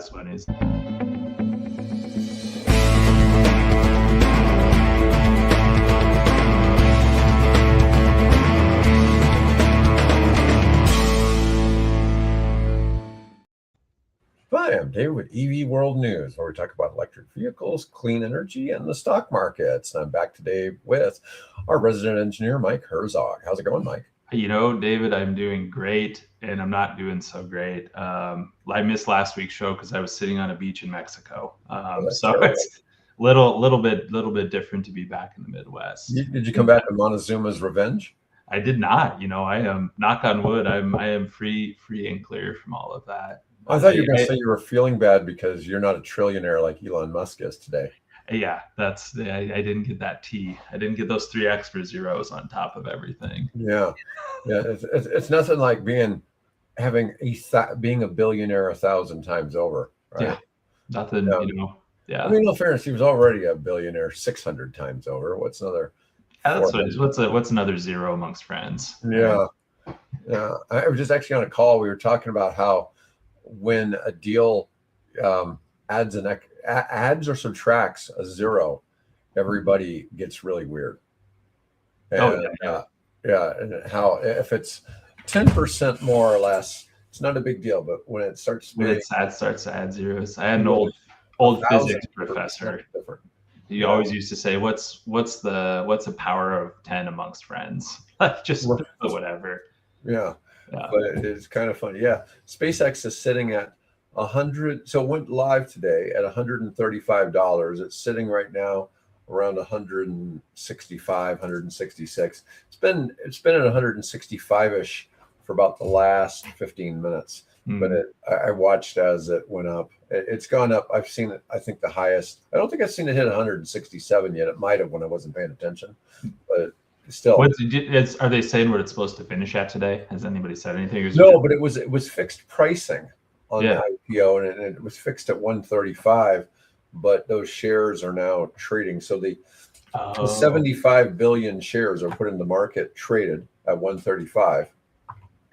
That's funny. Hi, I'm David with EV World News, where we talk about electric vehicles, clean energy, and the stock markets. And I'm back today with our resident engineer, Mike Herzog. How's it going, Mike? You know, David, I'm doing great, and I'm not doing so great. I missed last week's show because I was sitting on a beach in Mexico. So terrible. it's little bit different to be back in the Midwest. Did you come back to Montezuma's revenge? I did not. You know, I am, knock on wood, I am free and clear from all of that. I thought you were going to say you were feeling bad because you're not a trillionaire like Elon Musk is today. Yeah, I didn't get that T. I didn't get those 3 extra zeros on top of everything. Yeah. It's nothing like being a billionaire 1,000 times over. Right? Yeah, nothing. You know. Yeah. I mean, in fairness, he was already a billionaire 600 times over. What's another? Yeah, that's what it is. What's another zero amongst friends? Yeah. I was just actually on a call. We were talking about how when a deal adds or subtracts a zero, everybody gets really weird. And, and how if it's 10% more or less, it's not a big deal. But when it starts to add zeros, I had an old physics professor. He always used to say, "What's the power of 10 amongst friends?" Just whatever. Yeah. But it's kind of funny. Yeah. SpaceX is sitting at 100. So it went live today at $135. It's sitting right now around 165, 166. It's been at 165-ish for about the last 15 minutes. But I watched as it went up. It's gone up. I've seen it. I think the highest. I don't think I've seen it hit 167 yet. It might have when I wasn't paying attention, but still. Are they saying what it's supposed to finish at today? Has anybody said anything? No, but it was fixed pricing on the IPO, and it was fixed at 135. But those shares are now trading. So the 75 billion shares are put in the market, traded at 135,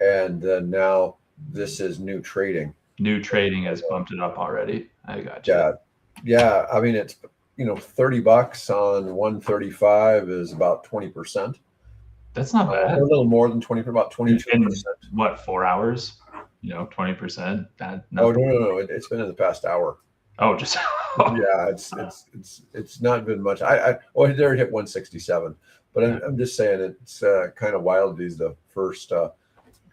and then now this is new trading. New trading has bumped it up already. I got you. Yeah. I mean, it's $30 on 135 is about 20%. That's not bad. A little more than 20, about 22%. In what, 4 hours? 20%. No. It's been in the past hour. Oh, just yeah. It's not been much. There hit 167, but I'm just saying it's kind of wild. He's the first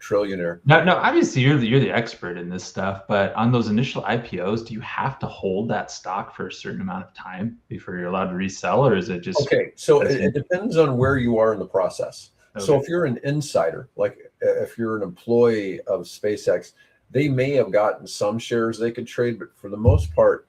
trillionaire. No. Obviously, you're the expert in this stuff. But on those initial IPOs, do you have to hold that stock for a certain amount of time before you're allowed to resell, or is it just okay? So it depends on where you are in the process. Okay. So if you're an insider, like if you're an employee of SpaceX, they may have gotten some shares they could trade, but for the most part,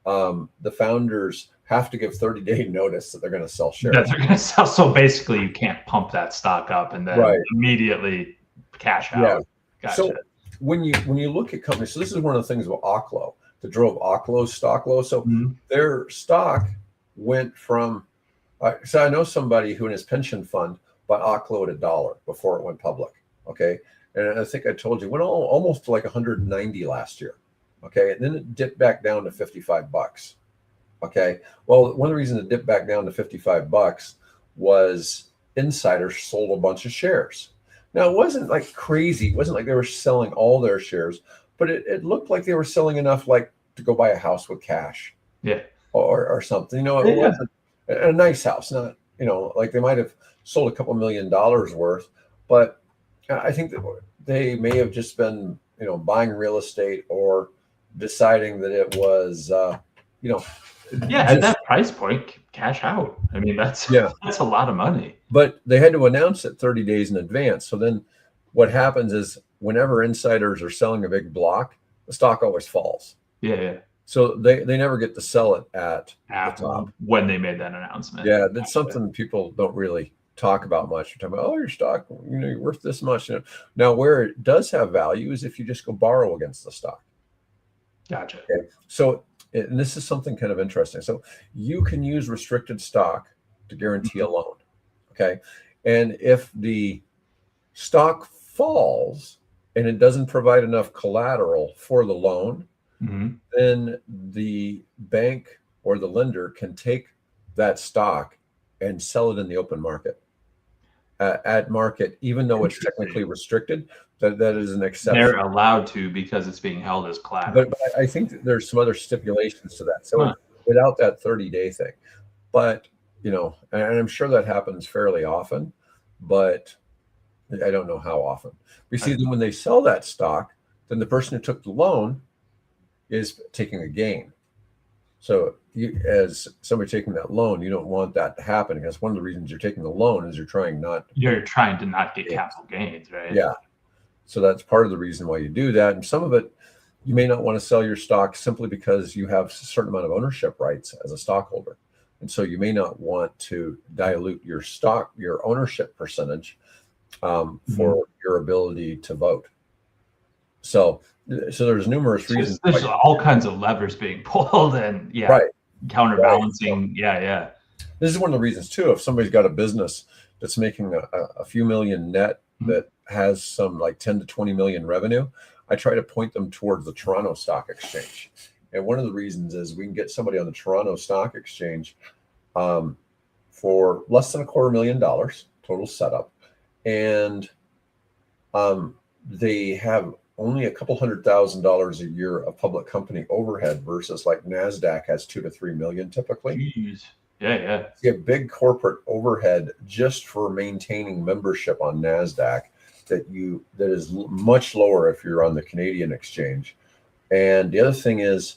the founders have to give 30-day notice that they're going to sell shares. That they're going to sell. So basically, you can't pump that stock up and then immediately cash out. Yeah. Gotcha. So when you look at companies, so this is one of the things about Oklo that drove Oklo's stock low. So their stock went from. So I know somebody who in his pension fund bought Oklo at $1 before it went public. Okay, and I think I told you went almost to like 190 last year. Okay, and then it dipped back down to $55. Okay, well, one of the reasons it dipped back down to $55 was insiders sold a bunch of shares. Now, it wasn't like crazy. It wasn't like they were selling all their shares, but it looked like they were selling enough like to go buy a house with cash. Yeah. Or something. It wasn't a nice house, not, like they might have sold a couple $1 million worth, but I think that they may have just been, buying real estate or deciding that it was, at that price point, cash out. I mean, that's a lot of money. But they had to announce it 30 days in advance. So then what happens is whenever insiders are selling a big block, the stock always falls. Yeah. So they never get to sell it at the top. When they made that announcement. Yeah, that's something people don't really talk about much. You're talking about, your stock, you're worth this much. Now, where it does have value is if you just go borrow against the stock. Gotcha. Okay. So, and this is something kind of interesting. So you can use restricted stock to guarantee a loan. Okay. And if the stock falls and it doesn't provide enough collateral for the loan, then the bank or the lender can take that stock and sell it in the open market at market, even though it's technically restricted. That is an exception. They're allowed to because it's being held as collateral. But I think that there's some other stipulations to that. So without that 30-day thing, but and I'm sure that happens fairly often, but I don't know how often. We see that when they sell that stock, then the person who took the loan is taking a gain. So as somebody taking that loan, you don't want that to happen, because one of the reasons you're taking the loan is you're trying to not get capital gains, right? Yeah. So that's part of the reason why you do that. And some of it, you may not want to sell your stock simply because you have a certain amount of ownership rights as a stockholder. And so you may not want to dilute your ownership percentage for your ability to vote. So there's numerous reasons. There's all kinds of levers being pulled, and counterbalancing. Right. This is one of the reasons too. If somebody's got a business that's making a few million net that has some like 10 to 20 million revenue, I try to point them towards the Toronto Stock Exchange. And one of the reasons is we can get somebody on the Toronto Stock Exchange for less than $250,000 total setup, and they have only a couple $100,000 a year of public company overhead versus like Nasdaq has 2 to 3 million typically. Jeez. Yeah. You have big corporate overhead just for maintaining membership on Nasdaq that is much lower if you're on the Canadian exchange. And the other thing is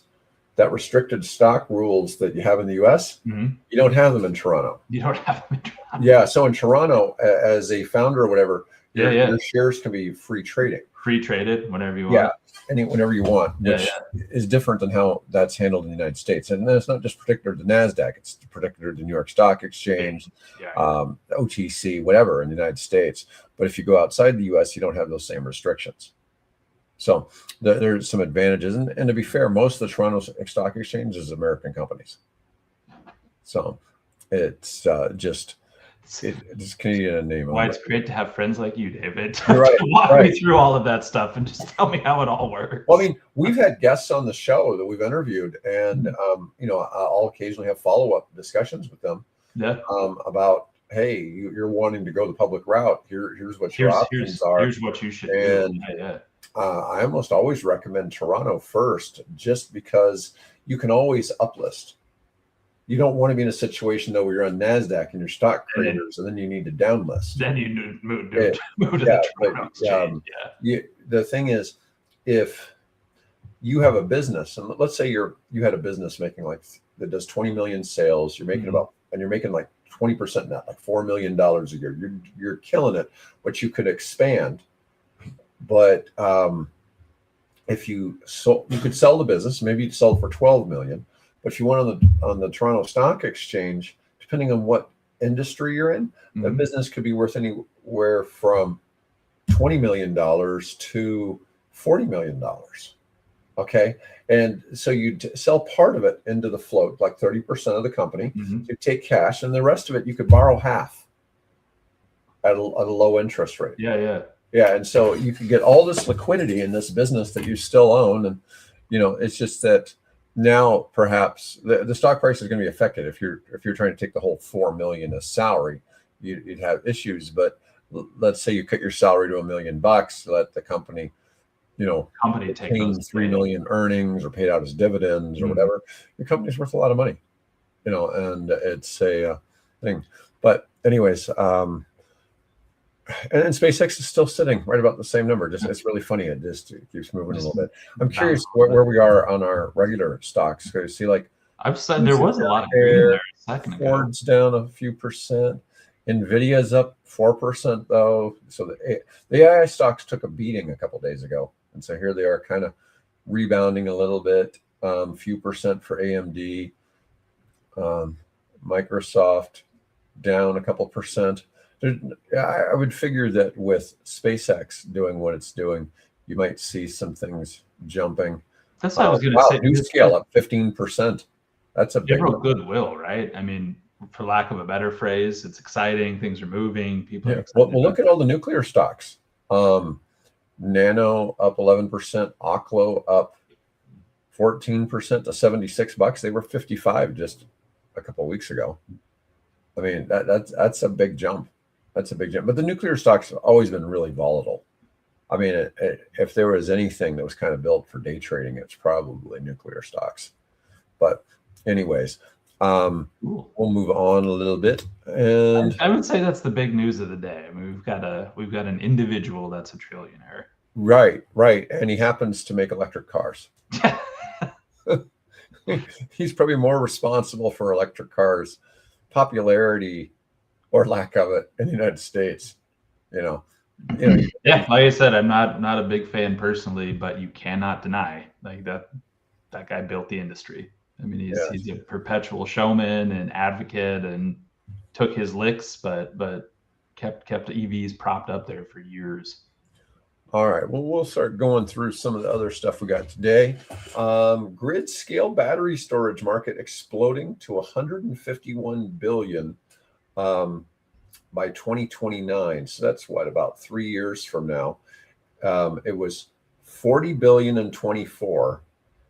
that restricted stock rules that you have in the US, you don't have them in Toronto. You don't have them in Toronto. Yeah. So in Toronto, as a founder or whatever, your shares can be free trading. Free traded whenever you want. Yeah, whenever you want, which is different than how that's handled in the United States. And it's not just particular to NASDAQ, it's particular to New York Stock Exchange, OTC, whatever in the United States. But if you go outside the US, you don't have those same restrictions. So there's some advantages. And to be fair, most of the Toronto Stock Exchange is American companies. So it's it's Canadian name. Why it's great to have friends like you, David. You're right. Walk me through all of that stuff and just tell me how it all works. Well, I mean, we've had guests on the show that we've interviewed, and I'll occasionally have follow-up discussions with them. About, hey, you're wanting to go the public route. Here's what your options are. Here's what you should do. I almost always recommend Toronto first, just because you can always uplist. You don't want to be in a situation though where you're on Nasdaq and your stock craters, and then you need to downlist. Then you move to the Toronto exchange. The thing is, if you have a business, and let's say you had a business making that does 20 million sales, you're making you're making like 20% net, like $4 million a year. You're killing it, but you could expand. But if you could sell the business, maybe you'd sell it for 12 million. But if you went on the Toronto Stock Exchange, depending on what industry you're in, the business could be worth anywhere from $20 million to $40 million. Okay. And so you sell part of it into the float, like 30% of the company. You take cash, and the rest of it you could borrow half at a low interest rate. Yeah. And so you can get all this liquidity in this business that you still own. And, it's just that now perhaps the stock price is going to be affected. If you're trying to take the whole $4 million as salary, you'd have issues. But let's say you cut your salary to $1 million, let the company, take those 3 million earnings or paid out as dividends or whatever. Your company's worth a lot of money, and it's a thing. But anyways, and SpaceX is still sitting right about the same number. It's really funny. It just keeps moving a little bit. I'm curious where we are on our regular stocks. So you see, like I've said, there was a lot of green there a second ago. Ford's down a few percent. Nvidia's up 4% though. So the AI stocks took a beating a couple days ago, and so here they are, kind of rebounding a little bit. Few percent for AMD. Microsoft down a couple percent. I would figure that with SpaceX doing what it's doing, you might see some things jumping. That's what I was going to say. New scale up 15%. That's a big goodwill, right? I mean, for lack of a better phrase, it's exciting. Things are moving. People are excited. Well, look at all the nuclear stocks. Nano up 11%, Oklo up 14% to $76. They were 55 just a couple of weeks ago. I mean, that's a big jump. That's a big jump. But the nuclear stocks have always been really volatile. I mean, if there was anything that was kind of built for day trading, it's probably nuclear stocks. But anyways, we'll move on a little bit. And I would say that's the big news of the day. I mean, we've got an individual that's a trillionaire. Right. And he happens to make electric cars. He's probably more responsible for electric cars popularity or lack of it in the United States. Yeah, like I said, I'm not a big fan personally, but you cannot deny like that guy built the industry. I mean, he's a perpetual showman and advocate, and took his licks, but kept EVs propped up there for years. All right, well, we'll start going through some of the other stuff we got today. Grid scale battery storage market exploding to 151 billion by 2029. So that's about 3 years from now. It was 40 billion in 24.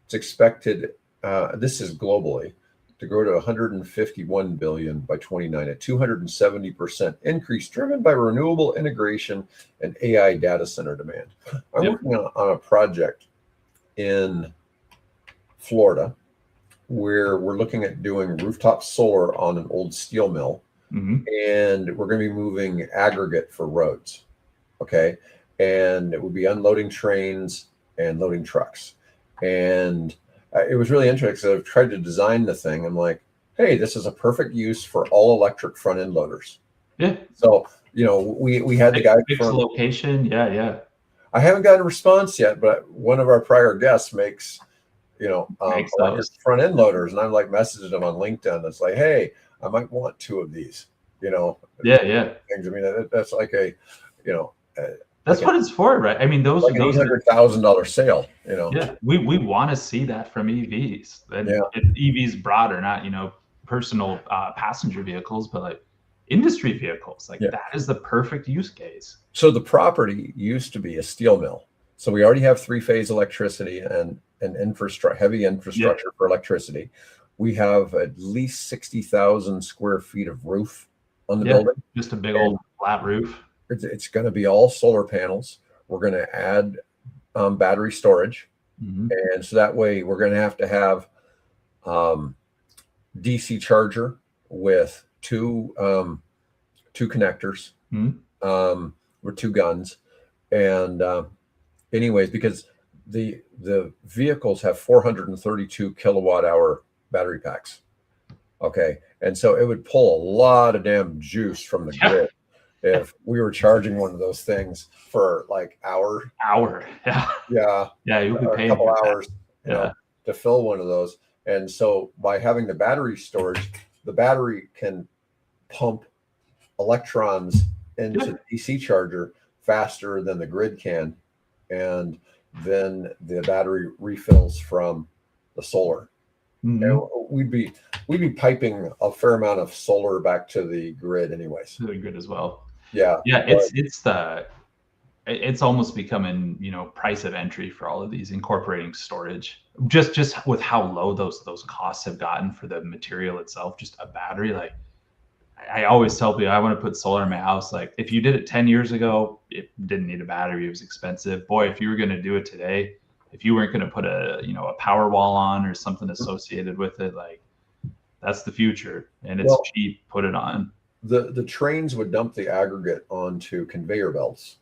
It's expected, this is globally, to grow to 151 billion by 29, a 270% increase driven by renewable integration and AI data center demand. I'm working on a project in Florida where we're looking at doing rooftop solar on an old steel mill. And we're going to be moving aggregate for roads. Okay. And it will be unloading trains and loading trucks. And it was really interesting. I've tried to design the thing. I'm like, hey, this is a perfect use for all electric front end loaders. Yeah. So, we had the guy from location. Yeah. I haven't gotten a response yet, but one of our prior guests makes front end loaders. And I'm like messaging him on LinkedIn. It's like, hey, I might want 2 of these, Yeah. Things. I mean, that's like that's what it's for, right? I mean, those like an $800,000 sale, Yeah, we want to see that from EVs. And if EVs broader, not personal passenger vehicles, but like industry vehicles. Like that is the perfect use case. So the property used to be a steel mill. So we already have 3-phase electricity and heavy infrastructure for electricity. We have at least 60,000 square feet of roof on the building. Just a big old flat roof. It's going to be all solar panels. We're going to add battery storage. And so that way we're going to have DC charger with two connectors, or 2 guns. And anyways, because the vehicles have 432 kilowatt hour battery packs. Okay. And so it would pull a lot of damn juice from the grid if we were charging one of those things for like hour. Yeah, you'll be paying a couple hours to fill one of those. And so by having the battery storage, the battery can pump electrons into the DC charger faster than the grid can. And then the battery refills from the solar. And we'd be piping a fair amount of solar back to the grid anyways. To the grid as well. Yeah. It's almost becoming, price of entry for all of these, incorporating storage. Just with how low those costs have gotten for the material itself, just a battery. Like I always tell people, I want to put solar in my house. Like if you did it 10 years ago, it didn't need a battery. It was expensive. Boy, if you were going to do it today, if you weren't going to put a power wall on or something associated with it, like that's the future, and it's cheap. Put it on. The trains would dump the aggregate onto conveyor belts,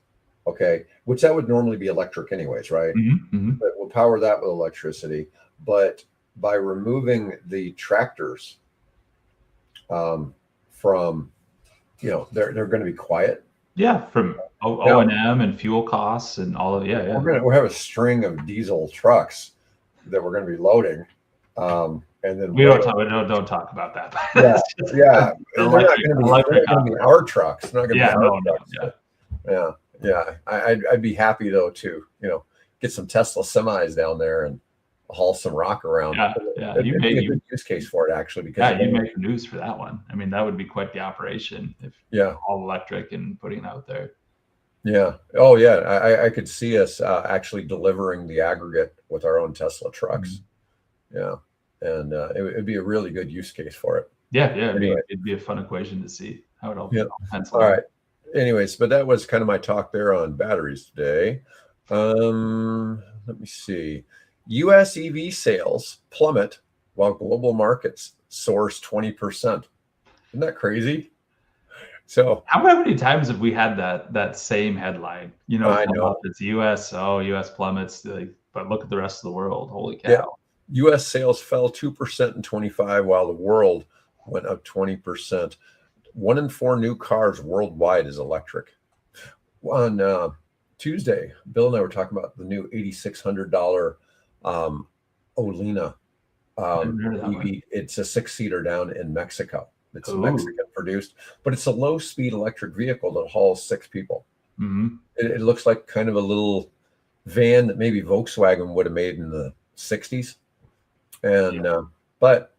okay, which that would normally be electric anyways, right? But we'll power that with electricity. But by removing the tractors from, they're going to be quiet. Yeah, from O&M and fuel costs and all of We'll have a string of diesel trucks that we're going to be loading, and then we don't talk about that. They're not going to be our trucks. They're not going to be our trucks. I'd be happy though to get some Tesla semis down there and haul some rock around. You'd make a good use case for it actually, because you'd make news for that one. I mean, that would be quite the operation if all electric and putting it out there. I could see us actually delivering the aggregate with our own Tesla trucks. Yeah. And it'd be a really good use case for it. Yeah. Anyway. It'd be a fun equation to see how it all All pencils out. right. Anyways, but that was kind of my talk there on batteries today. Let me see. U.S. EV sales plummet while global markets soars 20%. Isn't that crazy? So how many times have we had that same headline? I know it's U.S. plummets, but look at the rest of the world. Holy cow! Yeah. U.S. sales fell 2% in 25, while the world went up 20%. 1 in 4 new cars worldwide is electric. On Tuesday, Bill and I were talking about the new $8,600 Olina EV. It's a 6-seater down in Mexico. It's Mexican produced, but it's a low-speed electric vehicle that hauls 6 people. It looks like kind of a little van that maybe Volkswagen would have made in the 60s. And but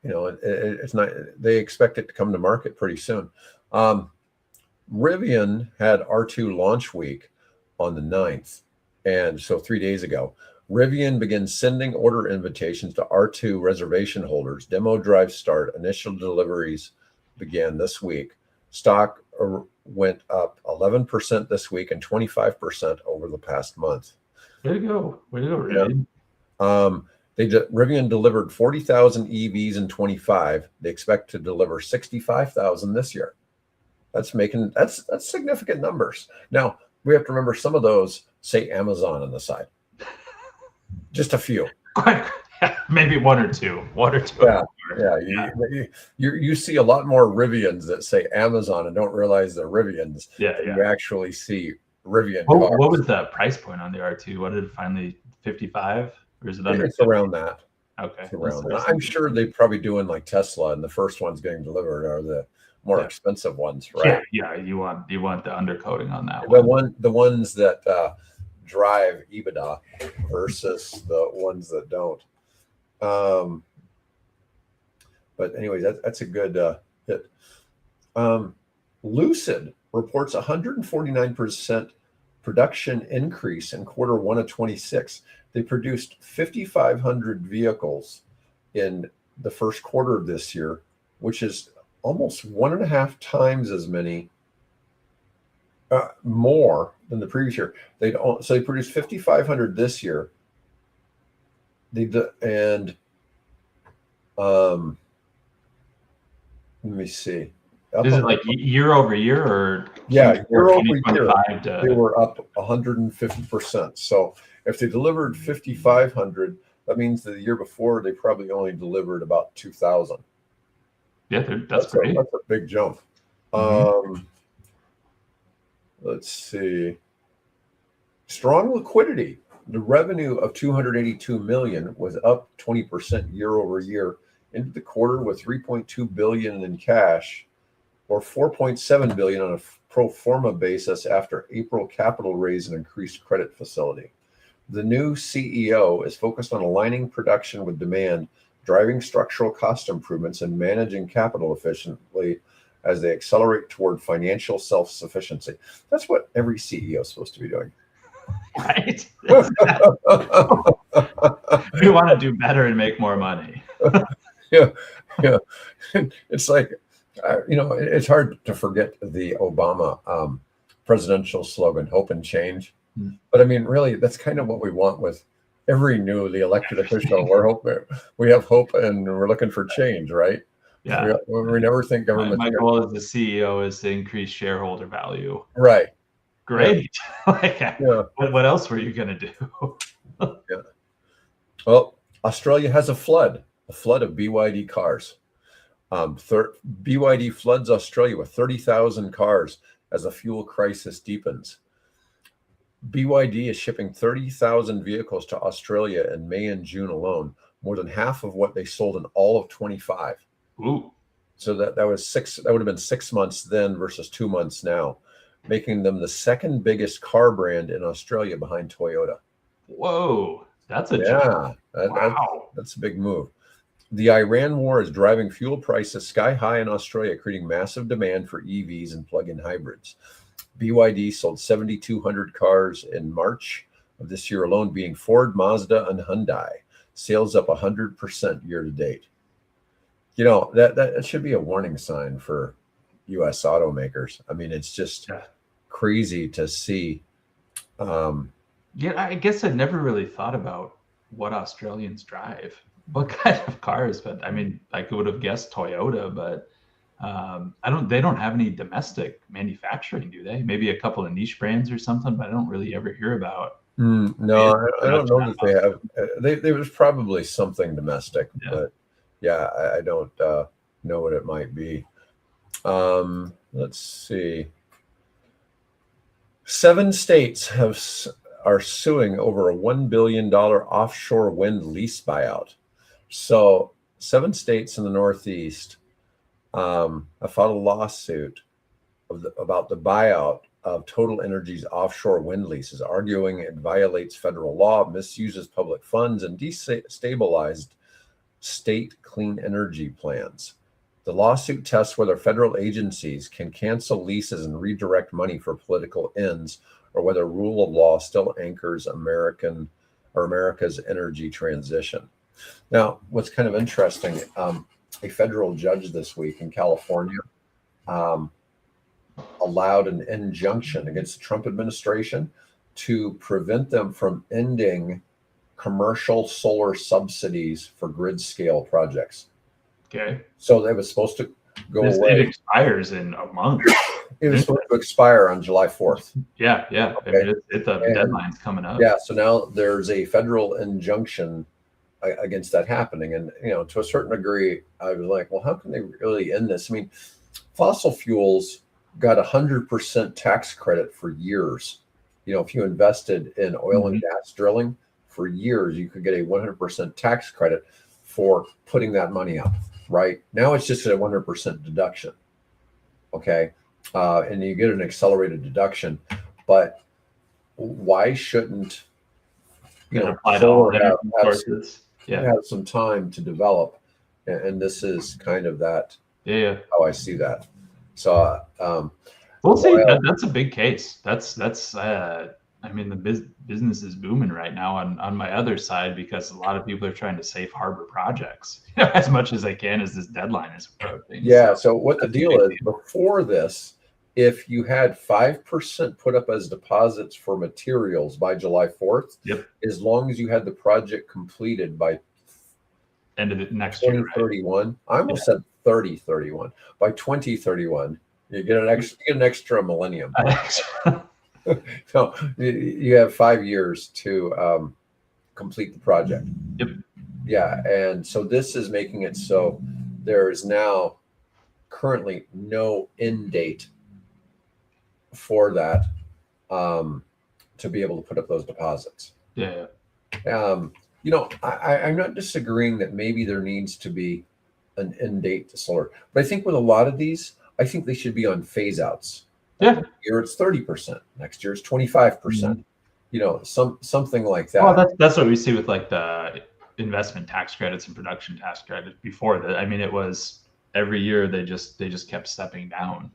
it's not. They expect it to come to market pretty soon. RIVN had R2 launch week on the 9th, and so 3 days ago, RIVN begins sending order invitations to R2 reservation holders. Demo drive start. Initial deliveries began this week. Stock went up 11% this week and 25% over the past month. Way to go, RIVN. RIVN delivered 40,000 EVs in 25. They expect to deliver 65,000 this year. That's significant numbers. Now we have to remember some of those say Amazon on the side. Just a few. Maybe one or two. You see a lot more Rivians that say Amazon and don't realize they're Rivians. You actually see Rivian cars. What was the price point on the R2? What did it finally, 55? Or is it under? It's around that. Okay. It's around that. I'm sure they're probably doing like Tesla, and the first ones getting delivered are the more expensive ones, right? Yeah. You want the undercoating on that the ones that drive EBITDA versus the ones that don't. But anyways, that's a good hit. Lucid reports 149% production increase in Q1 of 26. They produced 5,500 vehicles in the first quarter of this year, which is almost 1.5 times as many more than the previous year. So they produced 5,500 this year. Let me see. Is it like year over year or? Yeah, year over year, they were up 150%. So if they delivered 5,500, that means that the year before they probably only delivered about 2,000. Yeah, that's great. That's a big jump. Let's see. Strong liquidity. The revenue of $282 million was up 20% year over year into the quarter with $3.2 billion in cash, or $4.7 billion on a pro forma basis after April capital raise and increased credit facility. The new CEO is focused on aligning production with demand, driving structural cost improvements, and managing capital efficiently as they accelerate toward financial self-sufficiency. That's what every CEO is supposed to be doing. Right? We want to do better and make more money. Yeah. It's like, it's hard to forget the Obama presidential slogan, hope and change. But I mean, really, that's kind of what we want with every newly elected official. We have hope and we're looking for change, right? Yeah. We never think government. My goal as the CEO is to increase shareholder value. Right. Great. What else were you going to do? Well, Australia has a flood of BYD cars. BYD floods Australia with 30,000 cars as the fuel crisis deepens. BYD is shipping 30,000 vehicles to Australia in May and June alone, more than half of what they sold in all of 25. Ooh. So that would have been 6 months then versus 2 months now, making them the second biggest car brand in Australia behind Toyota. Whoa, that's a jump. Wow. That's a big move. The Iran war is driving fuel prices sky high in Australia, creating massive demand for EVs and plug-in hybrids. BYD sold 7,200 cars in March of this year alone, beating Ford, Mazda, and Hyundai. Sales up 100% year to date. You know, that should be a warning sign for U.S. automakers. I mean, it's just crazy to see. Yeah, I guess I never really thought about what Australians drive, what kind of cars. But I mean, I would have guessed Toyota, but they don't have any domestic manufacturing, do they? Maybe a couple of niche brands or something, but I don't really ever hear about. No, I don't know that they have. There was probably something domestic, but yeah, I don't know what it might be. Let's see. 7 states are suing over a $1 billion offshore wind lease buyout. So 7 states in the Northeast have filed a lawsuit about the buyout of Total Energy's offshore wind leases, arguing it violates federal law, misuses public funds, and destabilized state clean energy plans. The lawsuit tests whether federal agencies can cancel leases and redirect money for political ends, or whether rule of law still anchors America's energy transition. Now, what's kind of interesting, a federal judge this week in California allowed an injunction against the Trump administration to prevent them from ending commercial solar subsidies for grid scale projects. Okay. So they was supposed to go away. It expires in a month. It was supposed to expire on July 4th. Yeah. Okay. I mean, the deadline's coming up. Yeah. So now there's a federal injunction against that happening. And, you know, to a certain degree, I was like, well, how can they really end this? I mean, fossil fuels got 100% tax credit for years. You know, if you invested in oil and gas drilling for years, you could get a 100% tax credit for putting that money up. Right now, it's just a 100% deduction. Okay. And you get an accelerated deduction, but why shouldn't, solar have some time to develop? And this is kind of that, how I see that. So, we'll see. That's a big case. That's I mean, the business is booming right now on my other side, because a lot of people are trying to safe harbor projects as much as they can as this deadline is approaching. Yeah. So what the deal is, before this, if you had 5% put up as deposits for materials by July 4th, as long as you had the project completed by end of the next year, 2031, right? I almost said 3031. By 2031, you get an extra millennium. So you have 5 years to complete the project. Yep. Yeah. And so this is making it so there is now currently no end date for that to be able to put up those deposits. Yeah. You know, I'm not disagreeing that maybe there needs to be an end date to solar, but I think with a lot of these, I think they should be on phase outs. Yeah. Next year it's 30%. Next year it's 25%. You know, something like that. Well, that's what we see with like the investment tax credits and production tax credits before that. I mean, it was every year they just kept stepping down.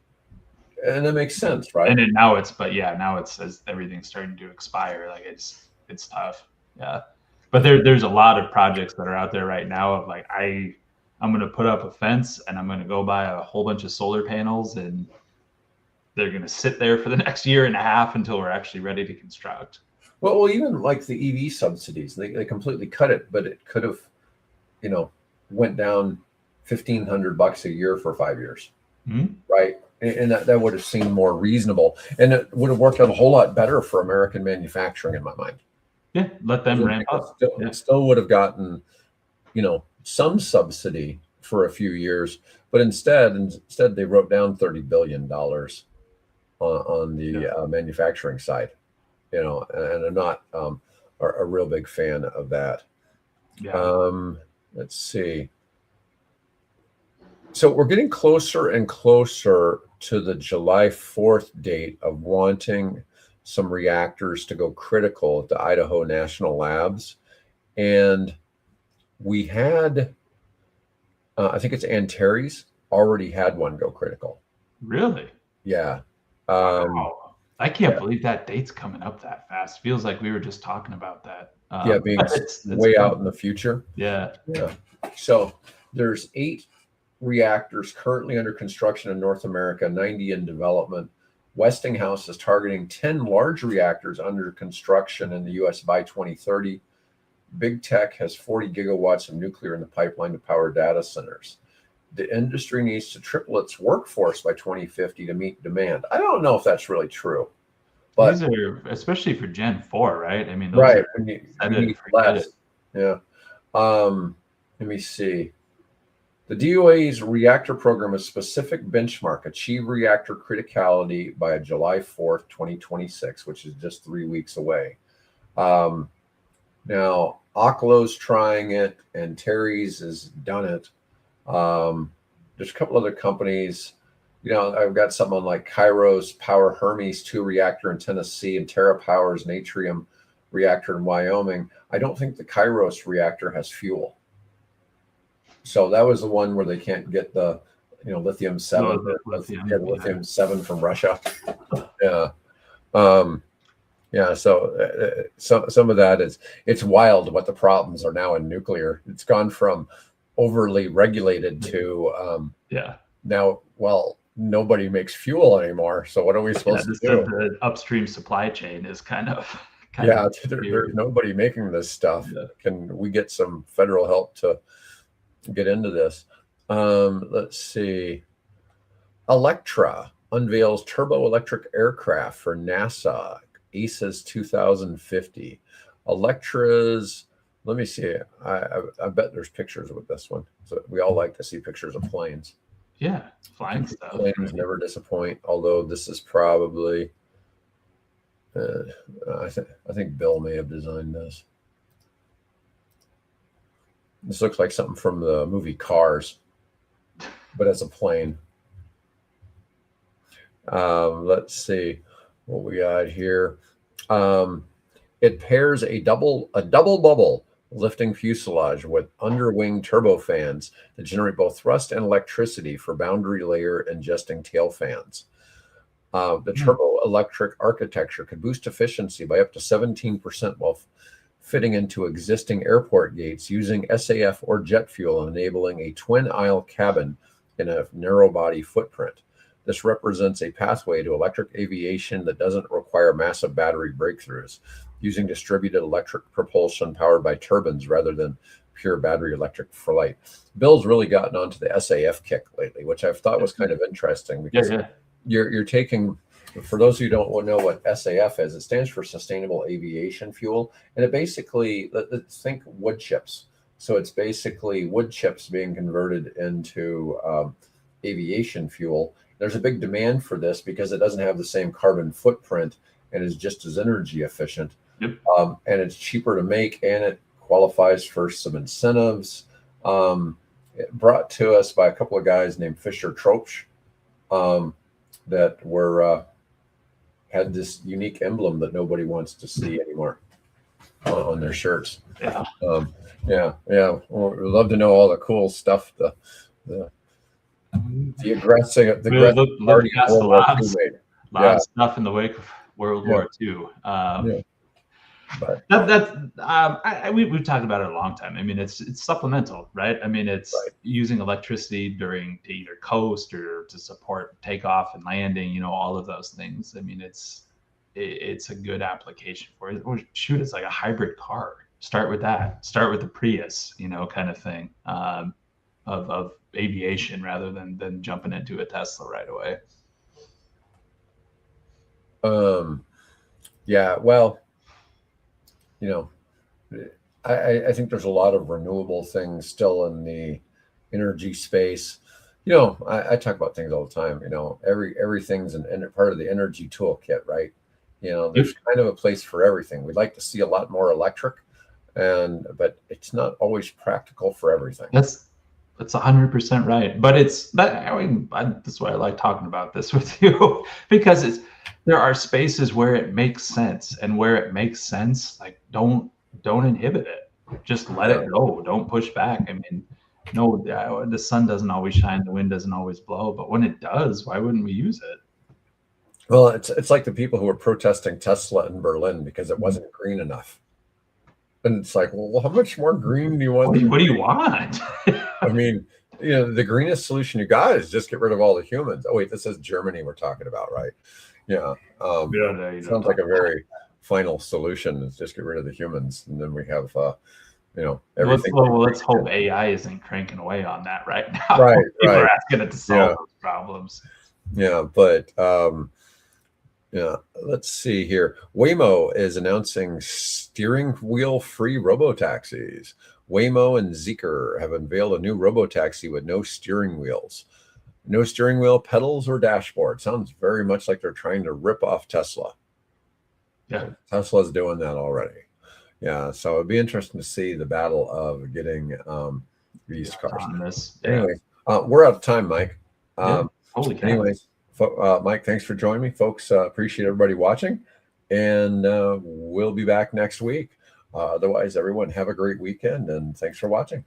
And that makes sense, right? And now it's as everything's starting to expire, like it's tough. Yeah. But there's a lot of projects that are out there right now of like, I'm going to put up a fence and I'm going to go buy a whole bunch of solar panels, and they're going to sit there for the next year and a half until we're actually ready to construct. Well, even like the EV subsidies, they completely cut it, but it could have, went down $1,500 a year for 5 years, right? And that would have seemed more reasonable, and it would have worked out a whole lot better for American manufacturing in my mind. Yeah, let them ramp up. It still would have gotten, some subsidy for a few years, but instead they wrote down $30 billion on the manufacturing side, and I'm not a real big fan of that. Yeah. Let's see. So we're getting closer and closer to the July 4th date of wanting some reactors to go critical at the Idaho National Labs. And we had, I think it's Antares, already had one go critical. Really? Yeah. Wow. I can't believe that date's coming up that fast. Feels like we were just talking about that. Yeah, being it's way fun. out in the future. Yeah. Yeah. So there's 8 reactors currently under construction in North America, 90 in development. Westinghouse is targeting 10 large reactors under construction in the US by 2030. Big tech has 40 gigawatts of nuclear in the pipeline to power data centers. The industry needs to triple its workforce by 2050 to meet demand. I don't know if that's really true. But these are, especially for Gen 4, right? I mean, those right, are, you need less. Yeah. Let me see. The DOA's reactor program is specific benchmark, achieve reactor criticality by July 4th, 2026, which is just 3 weeks away. Now, Oklo's trying it, and Terry's has done it. There's a couple other companies. I've got someone like Kairos Power Hermes 2 reactor in Tennessee and TerraPower's Natrium reactor in Wyoming. I don't think the Kairos reactor has fuel. So that was the one where they can't get the, lithium 7, lithium 7 from Russia. Yeah. So some of that it's wild what the problems are now in nuclear. It's gone from overly regulated to now, nobody makes fuel anymore. So what are we supposed to do? The upstream supply chain is kind of there's nobody making this stuff. Yeah. Can we get some federal help to get into this? Let's see. Electra unveils turbo electric aircraft for NASA. ACES 2050. Electra's, let me see. I bet there's pictures with this one. So we all like to see pictures of planes. Yeah, flying stuff. Planes never disappoint. Although this is probably, I think Bill may have designed this. This looks like something from the movie Cars, but as a plane. Let's see what we got here. It pairs a double bubble lifting fuselage with underwing turbofans that generate both thrust and electricity for boundary layer ingesting tail fans. The turbo electric architecture could boost efficiency by up to 17% while fitting into existing airport gates using SAF or jet fuel, enabling a twin aisle cabin in a narrow body footprint. This represents a pathway to electric aviation that doesn't require massive battery breakthroughs, using distributed electric propulsion powered by turbines rather than pure battery electric for light. Bill's really gotten onto the SAF kick lately, which I've thought was kind of interesting because you're taking, for those who don't know what SAF is, it stands for Sustainable Aviation Fuel, and it basically, let's think wood chips. So it's basically wood chips being converted into aviation fuel. There's a big demand for this because it doesn't have the same carbon footprint and is just as energy efficient. Yep. And it's cheaper to make, and it qualifies for some incentives. Brought to us by a couple of guys named Fisher Tropsch that were had this unique emblem that nobody wants to see anymore on their shirts. Yeah. We'd love to know all the cool stuff. The aggressive party a lot of stuff in the wake of World War II. But we've talked about it a long time. I mean, it's supplemental, right? I mean, it's using electricity to either coast or to support takeoff and landing. All of those things. I mean, it's a good application for it. Or shoot, it's like a hybrid car. Start with that. Start with the Prius, kind of thing of aviation rather than jumping into a Tesla right away. I think there's a lot of renewable things still in the energy space. I talk about things all the time. Everything's part of the energy toolkit, right? There's kind of a place for everything. We'd like to see a lot more electric, but it's not always practical for everything. That's 100% right. But that's why I like talking about this with you because there are spaces where it makes sense, and where it makes sense, like don't inhibit it. Just let it go. Don't push back. I mean, no, the sun doesn't always shine, the wind doesn't always blow, but when it does, why wouldn't we use it? Well, it's like the people who were protesting Tesla in Berlin because it wasn't green enough. And it's like, well, how much more green do you want? What do you want? I mean, the greenest solution you got is just get rid of all the humans. Oh, wait, this is Germany we're talking about, right? Yeah. Sounds like a very final solution is just get rid of the humans. And then we have, everything. Well, let's hope AI isn't cranking away on that right now. Right. People are asking it to solve those problems. Yeah. But, let's see here. Waymo is announcing steering wheel free robotaxis. Waymo and Zeekr have unveiled a new robotaxi with no steering wheels. No steering wheel, pedals, or dashboard. Sounds very much like they're trying to rip off Tesla. Yeah. Tesla's doing that already. Yeah. So it'd be interesting to see the battle of getting these cars. On this. Anyway, we're out of time, Mike. Holy cow. Anyways, Mike, thanks for joining me, folks. Appreciate everybody watching, and we'll be back next week. Otherwise, everyone have a great weekend, and thanks for watching.